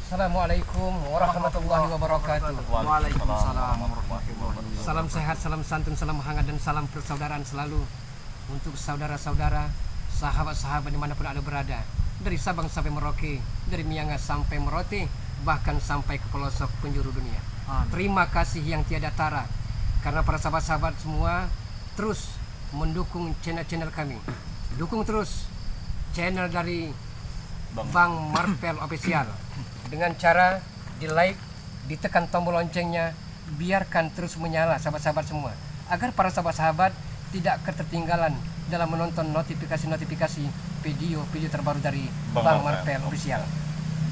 Assalamualaikum warahmatullahi wabarakatuh. Waalaikumsalam warahmatullahi wabarakatuh. Salam sehat, salam santun, salam hangat dan salam persaudaraan selalu untuk saudara-saudara, sahabat-sahabat dimanapun Anda berada, dari Sabang sampai Merauke, dari Miangas sampai Merote, bahkan sampai ke pelosok penjuru dunia. Terima kasih yang tiada tara karena para sahabat-sahabat semua terus mendukung channel-channel kami. Dukung terus channel dari Bang Marvel Official dengan cara di like, ditekan tombol loncengnya, biarkan terus menyala sahabat-sahabat semua, agar para sahabat-sahabat tidak ketertinggalan dalam menonton notifikasi-notifikasi video-video terbaru dari Bang Marvel Official.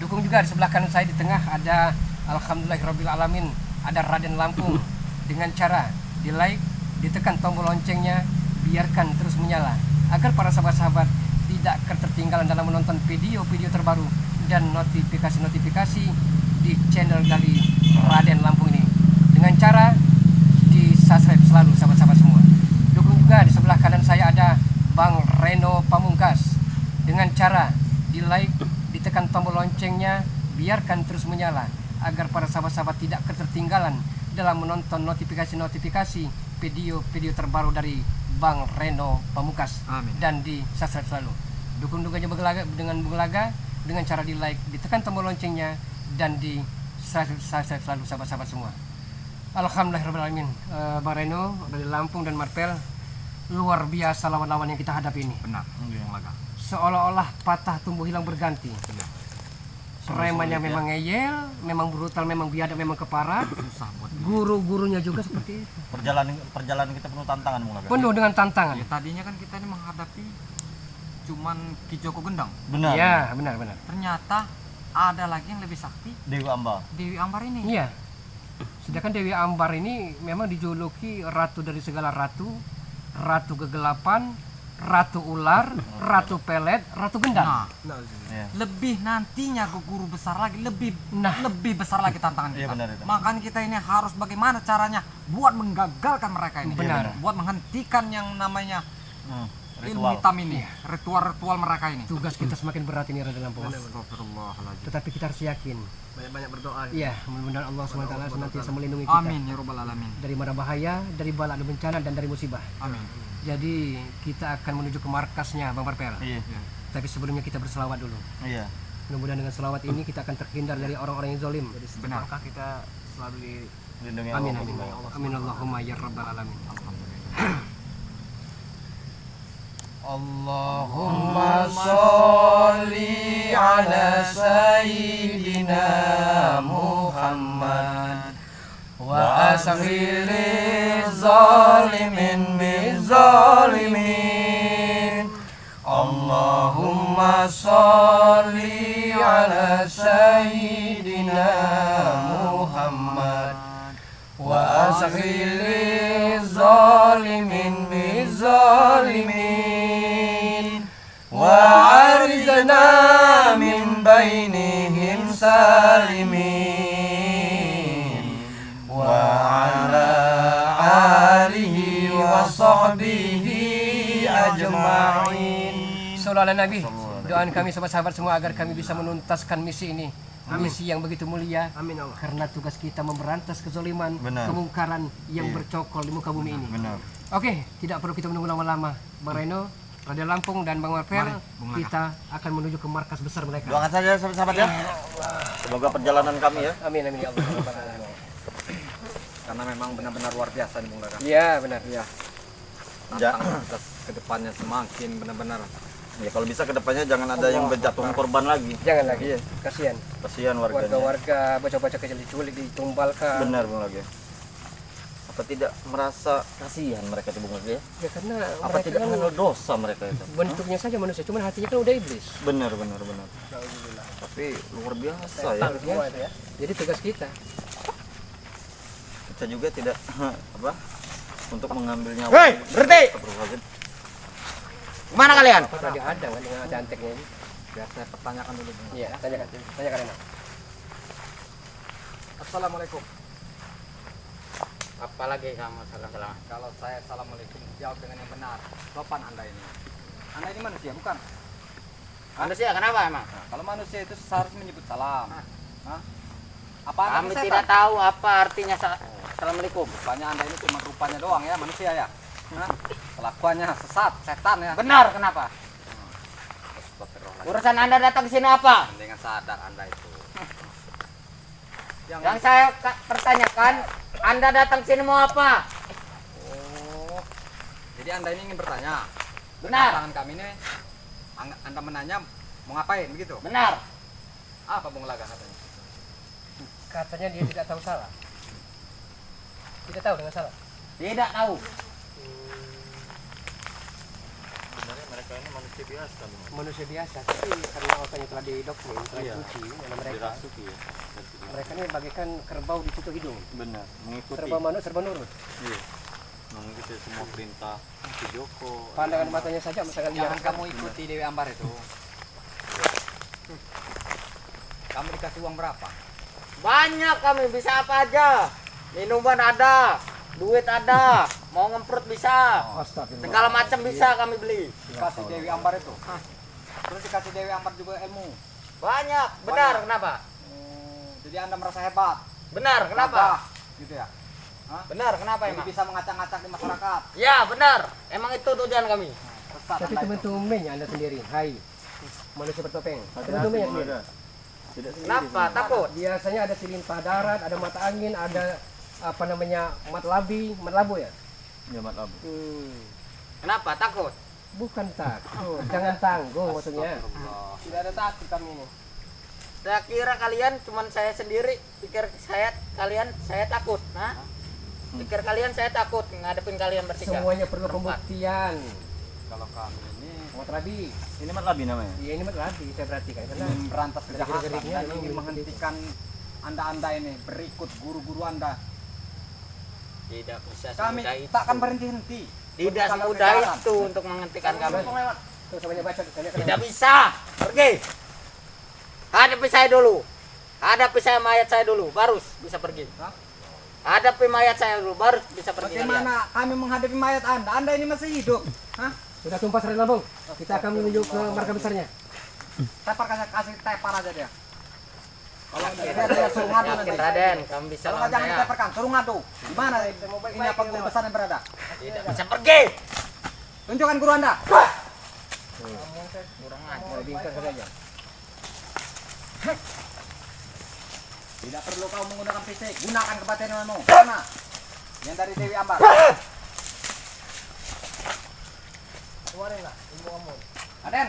Dukung juga di sebelah kanan saya di tengah ada Alhamdulillahirabbil alamin, ada Raden Lampung, dengan cara di like, ditekan tombol loncengnya, biarkan terus menyala agar para sahabat-sahabat tidak ketertinggalan dalam menonton video-video terbaru dan notifikasi-notifikasi di channel dari Raden Lampung ini, dengan cara di subscribe selalu sahabat-sahabat semua. Dukung juga di sebelah kanan saya ada Bang Reno Pamungkas, dengan cara di like, ditekan tombol loncengnya, biarkan terus menyala agar para sahabat-sahabat tidak ketertinggalan dalam menonton notifikasi-notifikasi video-video terbaru dari Bang Reno Pamungkas. Amin. Dan di subscribe selalu. Dukung juga dengan Bunglaga dengan cara di like, ditekan tombol loncengnya, dan di subscribe selalu sahabat-sahabat semua. Alhamdulillahirrahmanirrahim. Bang Reno dari Lampung dan Marvel, luar biasa lawan-lawan yang kita hadapi ini. Benar, yang laga. Seolah-olah patah tumbuh hilang berganti. Premannya memang ngeyel, memang brutal, memang biadab, memang keparat. Susah buat Guru-gurunya juga seperti itu. Perjalanan kita penuh tantangan, Bung Laga. Penuh dengan tantangan. ya, tadinya kan kita ini menghadapi cuman Ki Joko Gendang. Benar. Iya, benar-benar. Ternyata ada lagi yang lebih sakti, Dewi Amba. Dewi Ambar ini. Iya. Sedangkan Dewi Ambar ini memang dijuluki ratu dari segala ratu, ratu kegelapan, ratu ular, ratu pelet, ratu gendang. Nah, Iya. lebih nantinya ke guru besar lagi, lebih Nah. besar lagi tantangan Iya, kita. benar itu. Makanya kita ini harus bagaimana caranya buat menggagalkan mereka ini. Benar. Buat menghentikan yang namanya ilmu Ritual. hitam ini, ritual-ritual mereka ini. Tugas kita semakin berat ini Raden Lampung. Astagfirullahaladzim. Tetapi kita harus yakin. Banyak-banyak berdoa. Iya, mudah-mudahan Allah SWT senantiasa melindungi kita Amin ya robbal alamin. dari mara bahaya, dari bala dan bencana, dan dari musibah. Amin. Jadi kita akan menuju ke markasnya Bang Marvel. Iya. Tapi sebelumnya kita berselawat dulu. Iya. Mudah-mudahan dengan selawat ini kita akan terhindar dari orang-orang yang zalim. Benar. Maka kita selalu Lindungi Amin, Allah. amin. Amin Allahumma ya rabbal alamin. Allahumma sholli ala sayyidina Muhammad wa asghiri zalimin bizalimin. Allahumma sholli ala sayyidina Muhammad wa asghiri zalimin bizalimin. وعرزنا من بينهم سالمين وعلى آله وصحبه أجمعين. Sallallahu alaihi Nabi. Doakan kami sahabat-sahabat semua agar kami bisa menuntaskan misi ini. Misi yang begitu mulia. Amin Allah. Karena tugas kita memberantas kezaliman, Benar. kemungkaran yang bercokol di muka bumi ini. Benar. Oke, tidak perlu kita menunggu lama-lama. Bang Reno, Raden Lampung dan Bang Marvel, Bung Laka. kita akan menuju ke markas besar mereka. Doakan saja sahabat-sahabat ya. Semoga perjalanan kami ya. Amin amin ya Allah. Karena memang benar-benar luar biasa nih Bung Laka. Iya benar. Iya. Ja- Tantangan kita ke depannya semakin benar-benar. Ya kalau bisa kedepannya jangan ada yang berjatuhan korban lagi. Jangan lagi. Kasihan. Kasihan warganya. Warga-warga bocah-bocah kecil diculik, ditumbalkan. Benar, Bung Laga. Apa tidak merasa kasihan mereka itu, Bung Laga ya? Ya karena Apa mereka tidak kan mengenal dosa mereka itu? bentuknya saja manusia, cuman hatinya kan udah iblis. Benar. Tapi luar biasa ya. Ya. Jadi tugas kita. Kita juga tidak apa untuk mengambil nyawa. Hei, berhenti! Astagfirullahaladzim. Kemana kalian? Tadi ada kan dengan ada anteknya ini. Biar saya pertanyakan dulu. Bung. Iya, tanyakan Reno. Assalamualaikum. Apalagi kamu salam-salam. Kalau saya assalamualaikum jawab dengan yang benar. Sopan Anda ini. Anda ini manusia bukan? Manusia kenapa emang? Nah, kalau manusia itu seharusnya menyebut salam. Hah? Apa Anda Kami setan? tidak tahu apa artinya Assalamualaikum. Rupanya Anda ini cuma rupanya doang ya manusia ya. Hah? Kelakuannya sesat, setan ya. Benar, kenapa? Astagfirullahaladzim. Urusan Anda datang ke sini apa? Dengan sadar Anda itu. Yang saya pertanyakan, Anda datang ke sini mau apa? Oh. Jadi Anda ini ingin bertanya. Benar. Kedatangan kami ini Anda menanya mau ngapain begitu? Benar. Apa Bung Laga katanya? Katanya dia tidak tahu salah. Tidak tahu dengan salah. Tidak tahu. Sebenarnya mereka ini manusia biasa, Bang. Manusia biasa, tapi karena otaknya telah didoktrin, telah Iya. dicuci oleh mereka. Dirasuki ya. Mereka ini bagaikan kerbau di situ hidung. Benar, mengikuti. Serba manut, serba nurut. Iya. Mengikuti semua perintah Ki Joko. Pandangan matanya saja misalkan lihat. Jangan kamu ikuti Dewi Ambar itu. Kamu dikasih uang berapa? Banyak kami, bisa apa aja. Minuman ada, duit ada, mau ngemprut bisa. Astagfirullah. Segala macam bisa kami beli. Dikasih Dewi Ambar itu. Terus dikasih Dewi Ambar juga ilmu. Banyak, benar, Banyak. kenapa? Jadi Anda merasa hebat. Benar, kenapa? Gagah, gitu ya. Benar, kenapa Jadi emang? bisa mengacak-ngacak di masyarakat. Ya, benar. Emang itu tujuan kami. Sesat Tapi Anda itu. teman-temannya Anda sendiri, hai manusia bertopeng. Teman-temannya sendiri. Tidak sendiri. Kenapa? Takut. Biasanya ada silintah darat, ada mata angin, ada apa namanya matlabu ya. Ya, maaf. Kenapa? Takut. Bukan takut, jangan tangguh maksudnya. Astagfirullah. Tidak ada takut kami ini. Saya kira kalian cuman saya sendiri, pikir saya takut. Nah, pikir kalian saya takut ngadepin kalian bertiga. Semuanya perlu Berempat. pembuktian. Kalau kami ini Matlabi, Ini matlabi namanya. iya ini matlabi saya perhatikan karena ingin berantas kejahatan gerik-geriknya dan ini ingin begitu. menghentikan Anda ini berikut guru-guru Anda. Tidak bisa Kami semudah itu. takkan berhenti-henti. Tidak Untuk semudah kejahatan. itu untuk menghentikan kami. tuh semuanya baca saya Tidak bisa. Pergi. Hadapi saya dulu. Hadapi saya mayat saya dulu, baru bisa pergi. Hah? Hadapi mayat saya dulu, baru bisa pergi. kalian. Bagaimana kami menghadapi mayat Anda? Anda ini masih hidup. Hah? sudah tumpah sari lambung. Kita akan menuju ke markas besarnya. Tepar kasih tepar aja dia. Kalau Yakin, dia suruh ngadu yakin nanti. Raden, kamu bisa Kalau lawan nggak jangan saya. diteparkan, suruh ngadu. Di mana ini apa guru besar yang berada? Tidak bisa pergi. Tunjukkan guru Anda. Kurang ajar. Nah, bingkai saja. Tidak perlu kau menggunakan fisik, gunakan kebatinanmu. Mana? Yang dari Dewi Ambar. Keluarin lah ilmu kamu. Aden,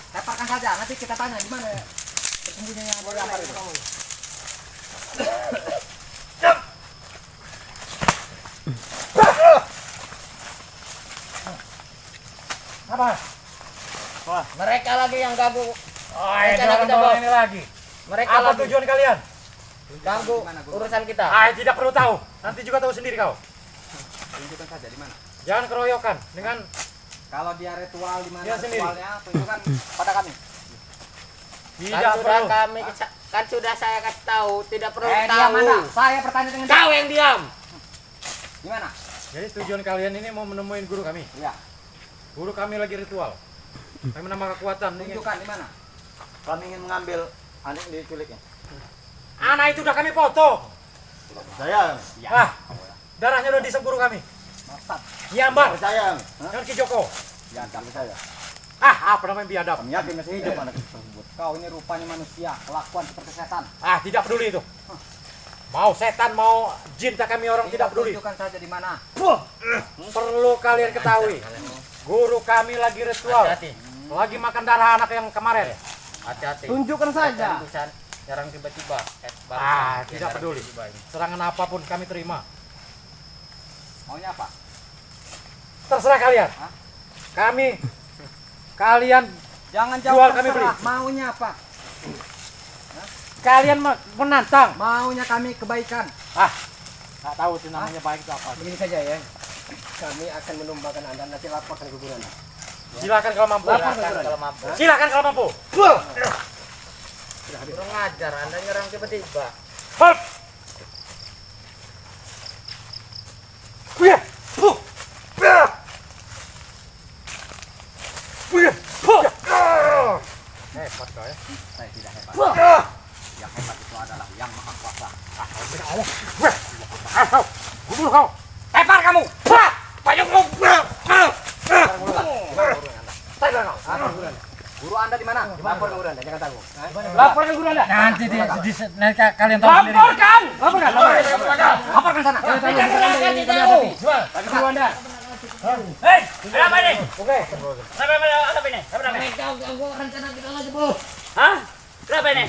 teparkan saja. Nanti kita tanya di mana persembunyiannya Dewi Ambar itu. Apa? Mereka lagi yang ganggu. Ay, Rencana kita, Bos. ini lagi. Mereka Apa lagi tujuan kalian? ganggu Di mana, Guru? urusan kita. Ay, tidak perlu tahu. Nanti juga tahu sendiri kau. Tunjukkan saja di mana. Jangan keroyokan dengan Kalau dia ritual di mana Dia sendiri. ritualnya, tunjukkan pada kami. tidak sudah perlu. kan sudah saya kasih tahu, tidak perlu Diam tahu. Anda. Saya bertanya dengan Kau yang diam. Di mana? Jadi tujuan kalian ini mau menemuin guru kami. Iya. Guru kami lagi ritual. Kami menambah kekuatan. Ingin- Tunjukkan di mana? Kami ingin mengambil anak yang diculiknya. Anak itu udah kami foto. Saya, Ah, darahnya udah disep guru kami. Maksud. Nyambar. percaya. Dengan Ki Joko. Ya, Percaya. Ah, apa namanya biadab? Kami yakin masih hidup anak tersebut. kau ini rupanya manusia, kelakuan seperti setan. Ah, tidak peduli itu. Mau setan, mau jin, tak kami orang tidak peduli. Tunjukkan saja di mana. Perlu kalian ketahui. Guru kami lagi ritual. Hati-hati. Lagi makan darah anak yang kemarin. Hati-hati. Tunjukkan saja. Jangan bisa nyerang tiba-tiba. Baru Ah, dia tidak nyerang peduli. tiba-tiba ini. Serangan apapun kami terima. Maunya apa? Terserah kalian. Hah? Kalian Jangan Jual jawab kami terserah. Maunya apa? kalian menantang. Maunya kami kebaikan. Ah, nggak tahu itu namanya baik itu apa. Begini saja ya. Kami akan menumbangkan Anda nanti laporkan ke guru Anda. Silakan kalau mampu. Silakan kalau mampu. Silakan kalau mampu. Kurang ajar, Anda nyerang tiba-tiba. Halt. Wih. Puh. Wih. Puh. Hebat kau ya. Saya tidak hebat. Ah. Yang hebat itu adalah yang maha kuasa. Gubur kau. Tepar kamu. Payung kau. Guru Anda di mana? Lapor ke guru Anda, jangan tangguh. Laporkan guru Anda. Nanti kalian tahu sendiri. Laporkan sana. Jangan tangguh, guru Anda yang kami hadapi. Tapi guru Anda. Hei, kenapa ini? Oke. Kenapa ini? Hah? Kenapa ini?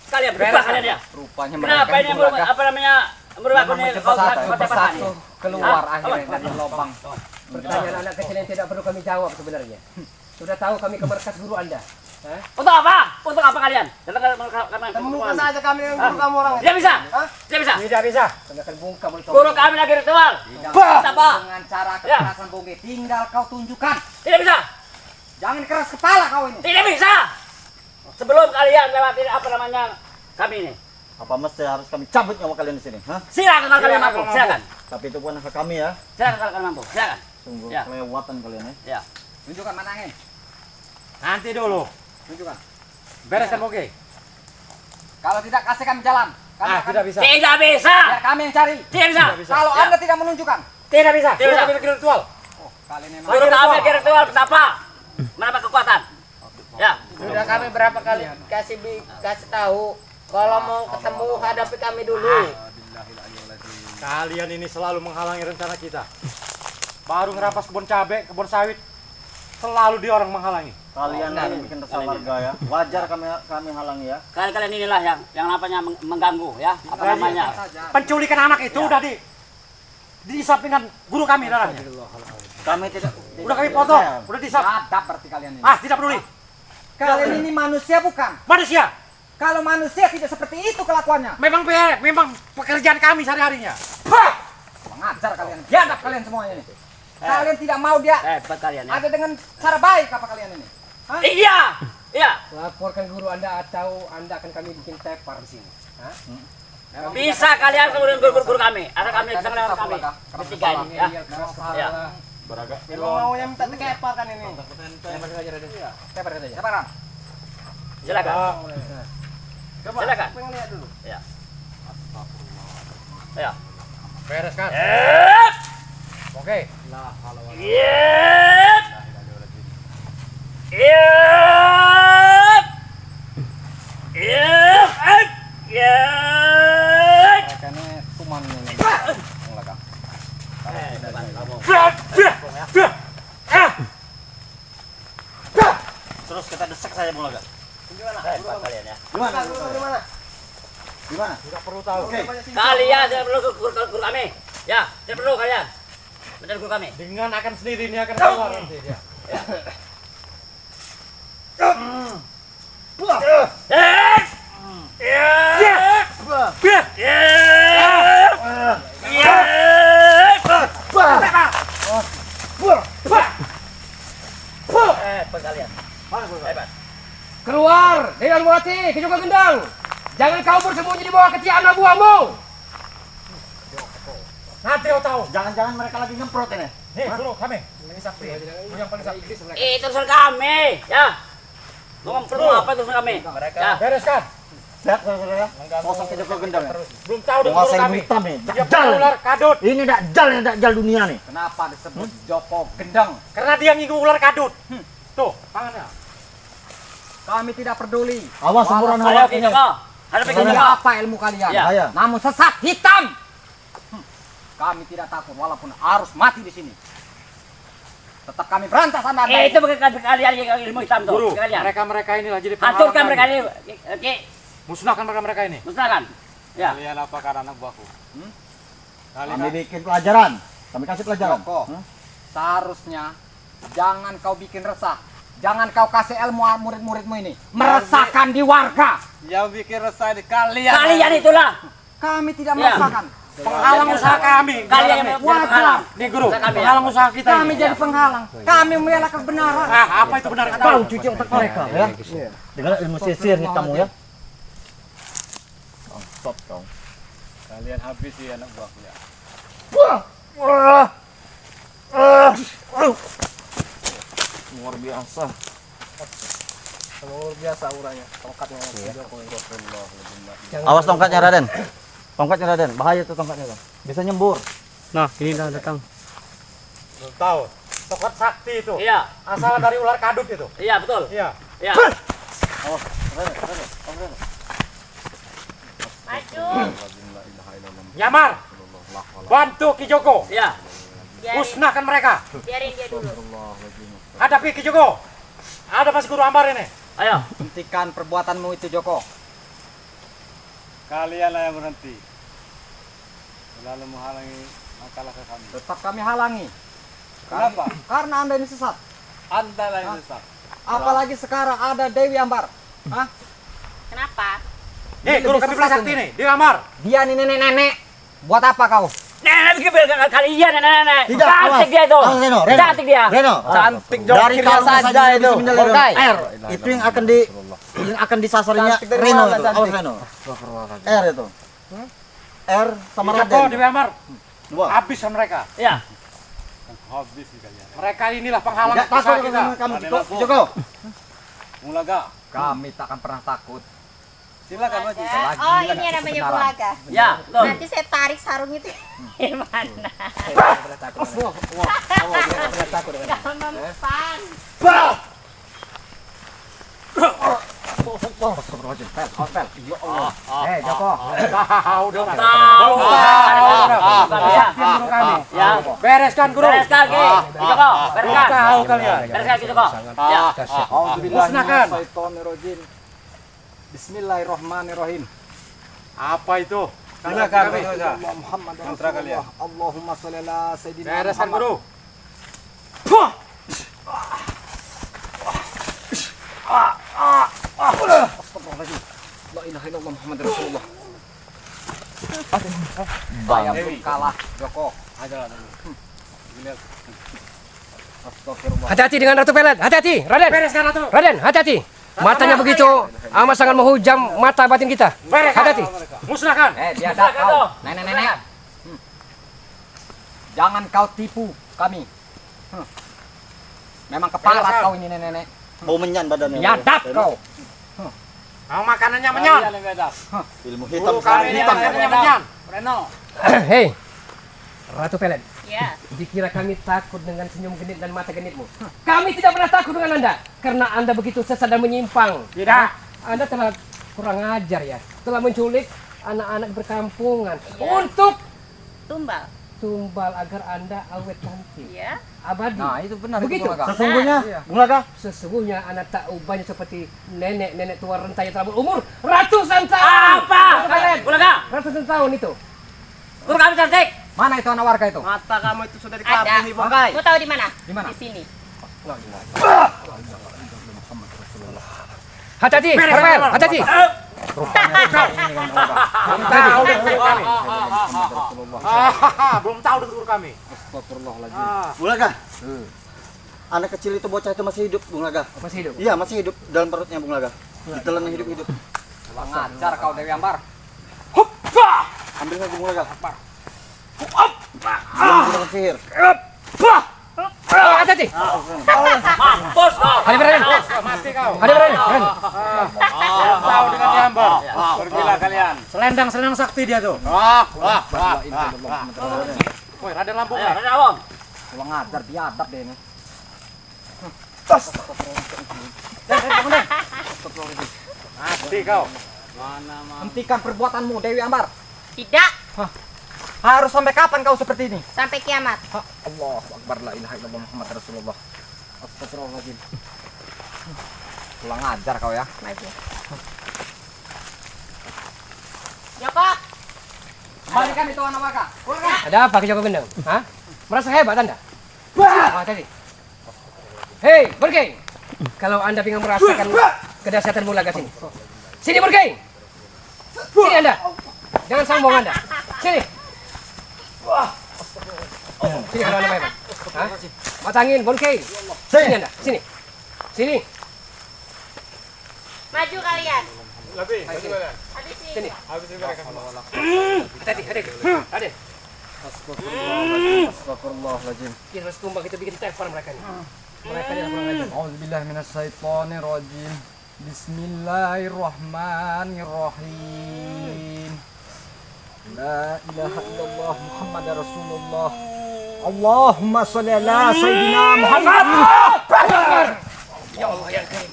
Kalian berubah kalian ya? Rupanya Kenapa ini apa namanya merubah ini persatu keluar akhirnya dari lubang. Pertanyaan anak kecil yang tidak perlu kami jawab sebenarnya. Sudah tahu kami ke markas guru Anda. Untuk apa? Untuk apa kalian? Temukan saja kami yang guru kamu orang. Tidak bisa. Tidak bisa. Tidak bisa. Kami akan bungkam oleh Guru kami lagi ritual. Apa? Dengan cara kekerasan bongge, tinggal kau tunjukkan. Tidak bisa. Jangan keras kepala kau ini. Tidak bisa. Sebelum kalian lewatin apa namanya kami ini. Apa mesti harus kami cabut nyawa kalian di sini? Hah? Silakan kalau kalian mampu. Silakan. Tapi itu bukan hak kami ya. Silakan kalau kalian mampu. Silakan. Sungguh Ya. kelewatan kalian ya. Ya. Tunjukkan manangin. Nanti dulu. Tunjukkan. Bereskan oke. Kalau tidak kasih kami jalan. Kami akan- Tidak bisa. Tidak bisa. Biar kami yang cari. Tidak bisa. Tidak bisa. Kalau Ya. Anda tidak menunjukkan. Tidak bisa. Tidak bisa. Kami bikin ritual. Oh, kalian memang. Guru kami lagi ritual betapa menambah kekuatan. Ya. Sudah kami berapa kali kasih tahu kalau mau ketemu hadapi kami dulu. Kalian ini selalu menghalangi rencana kita. Baru ngerampas kebun cabai, kebun sawit. Selalu dia orang menghalangi. Kalian ini bikin resah warga ya. Wajar kami halangi ya. Kalian inilah yang namanya mengganggu ya. Apa namanya? Penculikan anak itu udah diisap dengan guru kami darahnya. Kami tidak Udah kami potong, percaya. udah diisap. Adab berarti kalian ini. Tidak peduli. Kalian ini manusia bukan? Manusia, Kalau manusia tidak seperti itu kelakuannya. memang pekerjaan kami sehari-harinya. Mengajar kalian. Biadab kalian semuanya ini. Kalian tidak mau dia Hebat kalian ya. ada dengan cara baik apa kalian ini? Hah? Iya. Iya. Laporkan guru Anda atau Anda akan kami bikin tepar di sini. Bisa kalian kemudian guru kami. Atau kami bisa lewat kami. Bertiga ini ya. Ya. Beragak. Memang maunya minta tekepar kan ini. Tepar saja, Raden. Tepar saja. Separan. Silakan. Silakan. Pengen lihat dulu. Ya. Ya. Bereskan. Oke. Yep. Yep. Yep. Yep. Mereka ini kuman ini. Belakang. Terus kita desak saja Mulaga. Hebat kalian ya. Gimana? Gimana? Gimana? Tidak perlu tahu. Oke. Kalian tidak perlu guru kami. Ya, tidak perlu kalian. Benar guru kami. Dengan akan sendiri ini akan keluar nanti dia. Hebat kalian. Hebat. Keluar, Dewan Buati, ke Joko Gendang. Jangan kau bersembunyi di bawah ketiak anak buahmu. Nanti kau tahu. Jangan-jangan mereka lagi nyemprot ini. Nih, dulu kami. Ini sakti. Yang paling sakti. Itu urusan kami, ya. Ngomong perlu apa itu urusan kami? Ya. Bereskan. Lihat saudara. Sosok ke Joko Gendang ya. Belum tahu dengan guru Menguasai kami. hitam nih. Dia Dajjal. ular kadut. Ini dajjal yang dajjal dunia nih. Kenapa disebut Joko Gendang? Karena dia ngigu ular kadut. Tuh, tangannya. Kami tidak peduli. Awas semburan Ayo hawa kita ini. kok. Hadapi Ini kita. apa ilmu kalian? Ya. Ayo. Namun sesat hitam. Kami tidak takut walaupun harus mati di sini. Tetap kami berantas Anda. Itu bukan kalian yang ilmu hitam tuh. Guru, Kalian. mereka ini lagi di Hancurkan mereka ini. Oke, Musnahkan mereka ini. musnahkan. Ya. Kalian apakah anak buahku? Kalian Kami bikin pelajaran. Kami kasih pelajaran. Joko, Hah? seharusnya jangan kau bikin resah. Jangan kau kasih ilmu murid-muridmu ini. Meresahkan di warga. Yang bikin resah di kalian. Kalian itulah Kami tidak Ya. meresahkan. penghalang usaha kami. kalian yang penghalang. Nih guru, Usaha kami, ya. penghalang usaha kita. Kami ini. jadi penghalang. Kami membela kebenaran. Apa itu benar kata? Kau cuci otak mereka ya. Dengan ilmu sisir hitammu ya. Stop kau. Kalian habis sih anak buahku ya. Luar biasa. Luar biasa auranya, tongkatnya Joko ini. Jangan Awas tongkatnya Raden. Tongkatnya Raden, bahaya tuh tongkatnya tuh. Bisa nyembur. Nah, ini dah datang. Belum tahu. Tongkat sakti itu. Iya, Asal dari ular kadut itu. iya betul. Iya. Iya. Awas, Raden. Maju. Yamar, bantu Ki Joko. Iya. Musnahkan mereka. Biarin dia dulu. Hadapi Ki Joko. Ada pas Guru Ambar ini. Ayo. Hentikan perbuatanmu itu Joko. Kalianlah yang berhenti. Selalu menghalangi langkah kami. Tetap kami halangi. Kenapa? Karena Anda ini sesat. Anda lah yang sesat. Apalagi sekarang ada Dewi Ambar. Hah? Kenapa? Nih, Guru kami sakti nih, Dewi Ambar. Dia nih nenek-nenek. Buat apa kau? Nenek bikin kalian nenek. Tidak, Cantik awas. dia itu. Awas, Reno. Cantik dia. Reno. Cantik Dari jokir kamu saja itu. Orkai. R itu yang akan disasarnya Cantik dari Reno mana, itu. Awas cantik? Reno. R itu. R sama Joko, Raden. Dewi Ambar. Dua. Habiskan mereka. Ya. Habis kalian. Mereka inilah penghalang Tidak usaha takut kita. sama kamu Joko. Mulaga. Kami tak akan pernah takut. Silakan Wajib. Oh, ini yang namanya bulaga. Ya, betul. Nanti saya tarik sarung itu. Gimana? Gak mempan. Joko. Tahu dong. Tahu. Saktian Guru kami. Ya. Bereskan Guru. Bereskan Ki. Joko, bereskan. Tahu kalian. Bereskan Ki Joko. Ya. Musnahkan. Bismillahirrahmanirrahim. Apa itu? Silakan. Mantra kalian. Allahumma sholli ala sayyidina Bereskan Guru. La ilaha illallah Muhammad Rasulullah. Saya belum kalah, Joko. Astagfirullah. Hati-hati dengan Ratu Pelet, hati-hati, Raden. Bereskan Ratu. Raden, hati-hati. Matanya begitu amat sangat menghujam mata batin kita. Hati-hati. Musnahkan. Dia ada kau. Nenek-nenek. Jangan kau tipu kami. Memang keparat kau ini nenek-nenek. Bau menyan badannya. Biadab kau. Mau makanannya menyan. Ilmu hitam Guru kami ini hitam. makanannya menyan. Hei, Ratu Pelet. Ya. Dikira kami takut dengan senyum genit dan mata genitmu. Kami tidak pernah takut dengan Anda. Karena Anda begitu sesat dan menyimpang. Tidak. Anda telah kurang ajar ya. Telah menculik anak-anak berkampungan. Untuk tumbal agar Anda awet cantik. Ya. Abadi. Nah, itu benar Begitu. itu, Bung Aga. Sesungguhnya, Iya. Bung Laga, Sesungguhnya Anda tak ubahnya seperti nenek-nenek tua renta yang telah berumur ratusan tahun. Apa? Kalian. Bulaga. Ratusan tahun itu. Guru kami cantik. Mana itu anak warga itu? Mata kamu itu sudah Ada. Mau tahu di mana? Di mana? Di sini. Hati-hati, Rafael, hati-hati. Tahu deh Guru kami. Belum tahu deh Guru kami. Astagfirullahaladzim. Bung Laga. Anak kecil itu bocah itu masih hidup, Bung Laga. Masih hidup. Iya, masih hidup dalam perutnya Bung Laga. Ditelan hidup-hidup. Kurang ajar kau Dewi Ambar. Ambil lagi Bung Laga. Belum menggunakan sihir. Hati-hati. Mampus kau. Ada berani. Mati kau. Ada berani. Tahu dengan diambar. Pergilah kalian. Selendang sakti dia tuh. Woi, Raden Lampung. Ayo, Raden Awang. Kurang ajar biadab deh ini. Mati kau. Hentikan perbuatanmu Dewi Ambar. Tidak. Harus sampai kapan kau seperti ini? Sampai kiamat. Allahu Akbar, la ilaha illallah Muhammad Rasulullah. Astagfirullahaladzim. Kurang ajar kau ya. Maju. Joko. Kembalikan itu anak warga. Ada apa ke Joko Gendeng? Hah? Merasa hebat Anda? Hati-hati. Hei, Burgeng. Kalau Anda ingin merasakan kedahsyatan Bulaga sini. Sini Burgeng. Sini Anda. Jangan sombong Anda. Sini. Sini kalau Anda hebat. Hah? Matangin, Burgeng. Sini Anda. Sini. Sini. Maju kalian. Lebih. Habis Sini. ini. Hati-hati, hati-hati. Hati. Astagfirullahaladzim. Kita harus tumbang, kita bikin tepar mereka nih. Mereka yang kurang ajar. Auzubillahi minasyaitonirrajim. Bismillahirrahmanirrahim. La ilaha illallah Muhammad Rasulullah. Allahumma sholli ala sayyidina Muhammad. Ya Allah yang karim.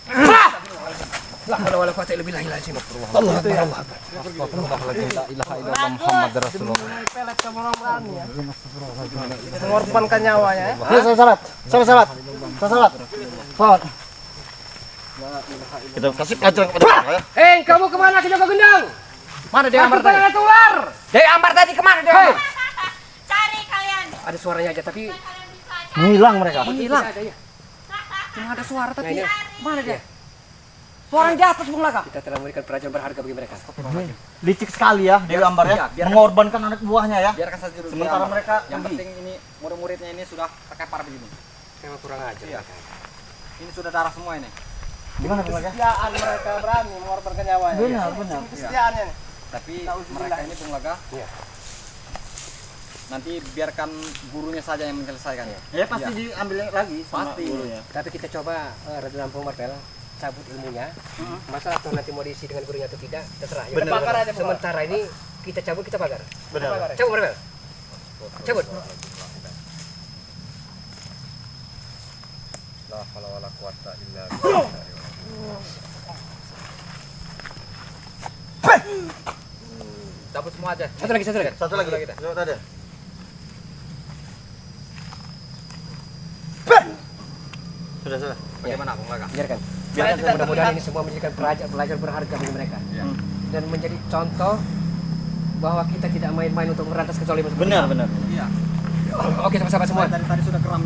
La haula wala quwwata illa billahi al-azim. Allah Akbar, Allah Akbar. La ilaha illallah Muhammad Rasulullah. Mengorbankan nyawanya ya. Salat. Salat. Kita kasih pelajaran kepada mereka ya. Hei, kamu kemana ke Joko Gendang? Mana Dewi Ambar tadi? Ada ular. Dewi Ambar tadi kemana Dewi Ambar? Cari kalian. Ada suaranya aja tapi Hilang mereka. hilang. Ada ya. Cuma ada suara Nah, tapi ini. mana dia? Suara di atas Bung Laka. Kita telah memberikan pelajaran berharga bagi mereka. Licik sekali ya Dewi Ambar ya. biarkan- Mengorbankan anak buahnya ya. Biarkan saja dulu. Sementara dia. mereka yang pergi. penting ini murid-muridnya ini sudah terkapar begini. Memang kurang ajar. Iya. Ini sudah darah semua ini. Gimana Bung Laka? Kesetiaan mereka berani mengorbankan nyawanya. Benar. Kesetiaannya nih. Tapi mereka ini Bung Laga. Iya. Nanti biarkan gurunya saja yang menyelesaikan. Ya pasti diambil lagi sama Pasti. gurunya. Tapi kita coba Raden Lampung Martel cabut ilmunya. Masalah atau nanti mau diisi dengan gurunya atau tidak, terserah. Ya, Benar. Bakar aja, Pak. Sementara ini kita cabut, kita bakar. Benar. Cabut Martel. Cabut. La haula wala quwata illa Cabut semua aja. Satu lagi. Satu lagi. Yuk tadi. Sudah. Bagaimana Bung Laga? Biarkan. Biarkan kita Mudah-mudahan ini semua menjadikan pelajar berharga bagi mereka. Dan menjadi contoh bahwa kita tidak main-main untuk merantas kezaliman seperti ini. Benar. Iya. Oke, sama-sama semua. Dari tadi sudah keram.